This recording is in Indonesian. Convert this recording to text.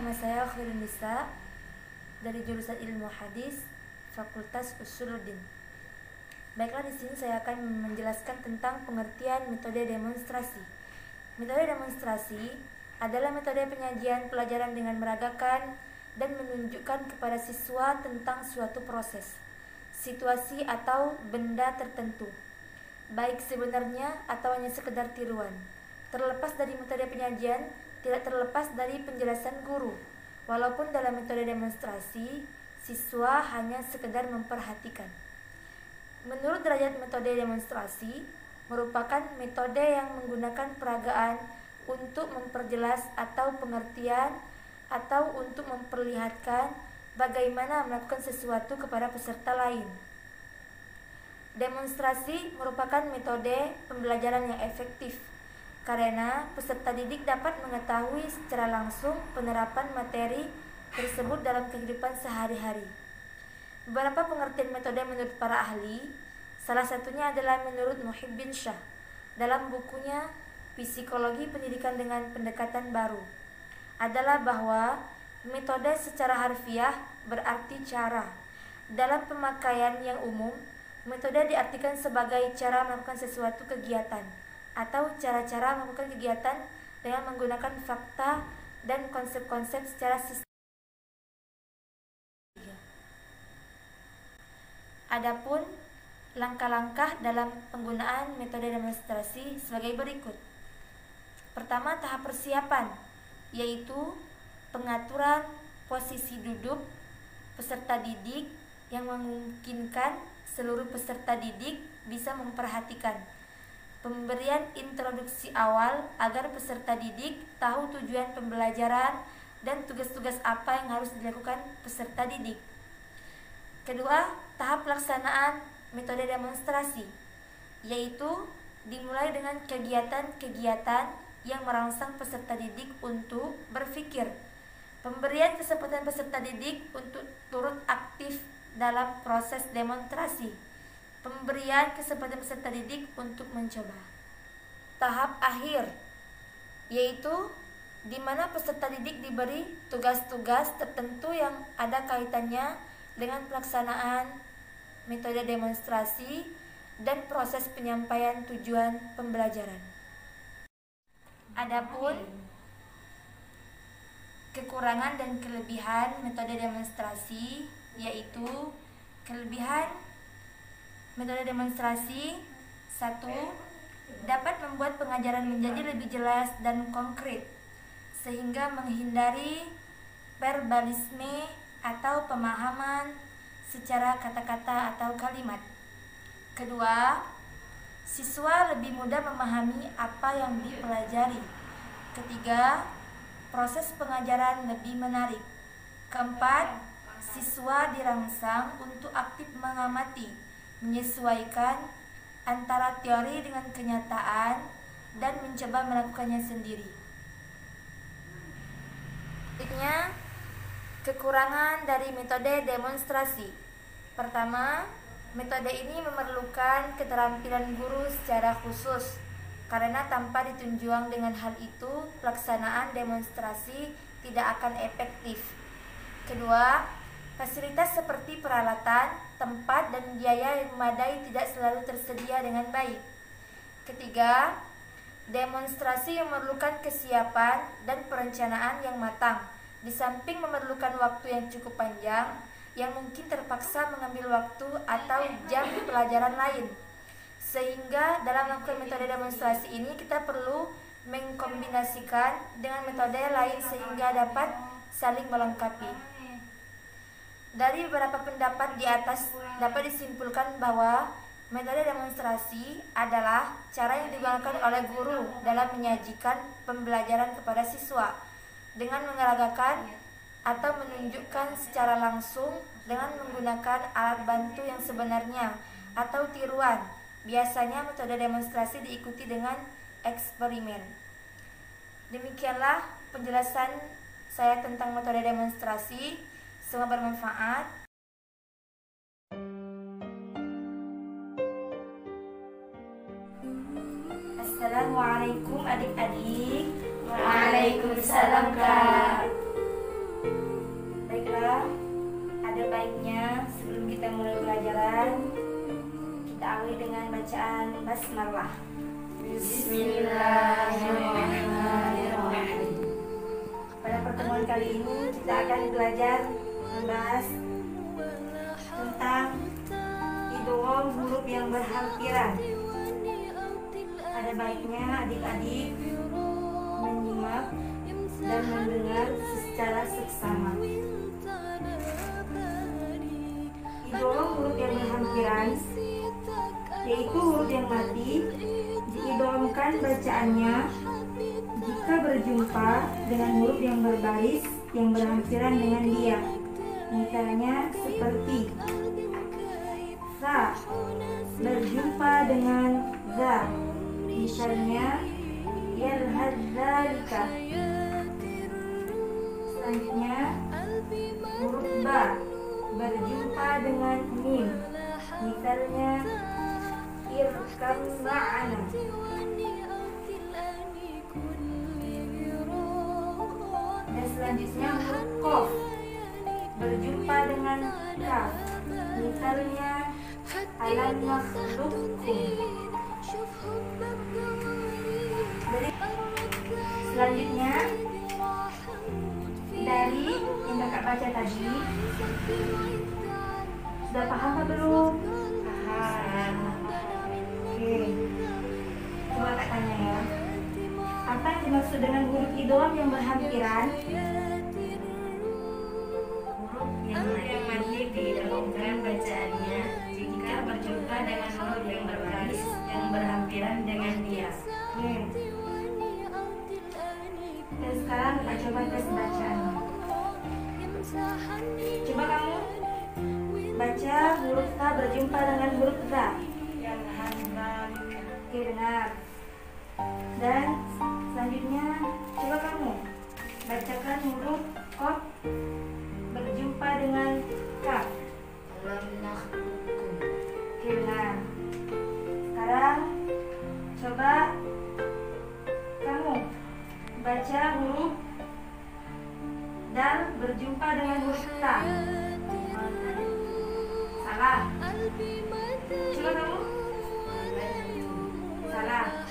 nama saya Khairun Nisa dari jurusan Ilmu Hadis, Fakultas Usuluddin. Baiklah, di sini saya akan menjelaskan tentang pengertian metode demonstrasi. Metode demonstrasi adalah metode penyajian pelajaran dengan meragakan dan menunjukkan kepada siswa tentang suatu proses, situasi atau benda tertentu, baik sebenarnya atau hanya sekedar tiruan. Terlepas dari metode penyajian, tidak terlepas dari penjelasan guru. Walaupun dalam metode demonstrasi, siswa hanya sekedar memperhatikan. Menurut derajat metode demonstrasi, merupakan metode yang menggunakan peragaan untuk memperjelas atau pengertian atau untuk memperlihatkan bagaimana melakukan sesuatu kepada peserta lain. Demonstrasi merupakan metode pembelajaran yang efektif karena peserta didik dapat mengetahui secara langsung penerapan materi tersebut dalam kehidupan sehari-hari. Beberapa pengertian metode menurut para ahli, salah satunya adalah menurut Muhib bin Shah dalam bukunya Psikologi Pendidikan dengan Pendekatan Baru, adalah bahwa metode secara harfiah berarti cara. Dalam pemakaian yang umum, metode diartikan sebagai cara melakukan sesuatu kegiatan atau cara-cara melakukan kegiatan dengan menggunakan fakta dan konsep-konsep secara sistematis. Adapun langkah-langkah dalam penggunaan metode demonstrasi sebagai berikut. Pertama, tahap persiapan, yaitu pengaturan posisi duduk peserta didik yang memungkinkan seluruh peserta didik bisa memperhatikan. Pemberian introduksi awal agar peserta didik tahu tujuan pembelajaran dan tugas-tugas apa yang harus dilakukan peserta didik. Kedua, tahap pelaksanaan metode demonstrasi, yaitu dimulai dengan kegiatan-kegiatan yang merangsang peserta didik untuk berpikir. Pemberian kesempatan peserta didik untuk turut aktif dalam proses demonstrasi. Pemberian kesempatan peserta didik untuk mencoba. Tahap akhir, yaitu di mana peserta didik diberi tugas-tugas tertentu yang ada kaitannya dengan pelaksanaan metode demonstrasi dan proses penyampaian tujuan pembelajaran. Adapun kekurangan dan kelebihan metode demonstrasi, yaitu kelebihan metode demonstrasi: 1. Dapat membuat pengajaran menjadi lebih jelas dan konkret sehingga menghindari verbalisme atau pemahaman secara kata-kata atau kalimat. Kedua, siswa lebih mudah memahami apa yang dipelajari. Ketiga, proses pengajaran lebih menarik. Keempat, siswa dirangsang untuk aktif mengamati, menyesuaikan antara teori dengan kenyataan dan mencoba melakukannya sendiri. Selanjutnya, kekurangan dari metode demonstrasi. Pertama, metode ini memerlukan keterampilan guru secara khusus karena tanpa ditunjang dengan hal itu, pelaksanaan demonstrasi tidak akan efektif. Kedua, fasilitas seperti peralatan, tempat, dan biaya yang memadai tidak selalu tersedia dengan baik. Ketiga, demonstrasi memerlukan kesiapan dan perencanaan yang matang. Di samping memerlukan waktu yang cukup panjang, yang mungkin terpaksa mengambil waktu atau jam pelajaran lain. Sehingga dalam melakukan metode demonstrasi ini kita perlu mengkombinasikan dengan metode lain sehingga dapat saling melengkapi. Dari beberapa pendapat di atas dapat disimpulkan bahwa metode demonstrasi adalah cara yang digunakan oleh guru dalam menyajikan pembelajaran kepada siswa dengan mengeragakan atau menunjukkan secara langsung dengan menggunakan alat bantu yang sebenarnya atau tiruan. Biasanya metode demonstrasi diikuti dengan eksperimen. Demikianlah penjelasan saya tentang metode demonstrasi. Semoga bermanfaat. Assalamualaikum adik-adik. Waalaikumsalam, Kak. baiknya sebelum kita mulai pelajaran, kita awali dengan bacaan basmalah. Bismillahirrahmanirrahim. Pada pertemuan kali ini kita akan belajar membahas tentang idgham huruf yang berhampiran. Ada baiknya adik-adik menyimak dan mendengar secara seksama. Idgham huruf yang berhampiran yaitu huruf yang mati diidghamkan bacaannya jika berjumpa dengan huruf yang berbaris yang berhampiran dengan dia. Misalnya seperti sa berjumpa dengan za. Misalnya yalhadzalika. Selanjutnya huruf ba berjumpa dengan mim. Misalnya irkam ma'ana. Dan selanjutnya huruf qaf berjumpa dengan kaf. Misalnya alam nakhluqkum. Selanjutnya dari yang kakak baca tadi, sudah paham apa belum? Paham. Oke, coba kak tanya ya, apa yang dimaksud dengan huruf idgham yang berhampiran? Huruf yang mati diidghamkan bacaannya jika berjumpa dengan huruf yang berbaris yang berhampiran dengan dia. Oke. Dan sekarang kita coba tes bacaannya. Coba kamu baca huruf ta berjumpa dengan huruf za. Oke, benar. Dan selanjutnya coba kamu bacakan huruf qaf berjumpa dengan kaf. Alam nakhluqkum. Oke, benar. Sekarang coba kamu baca huruf dal berjumpa dengan huruf ta. Salah. Coba kamu. Salah.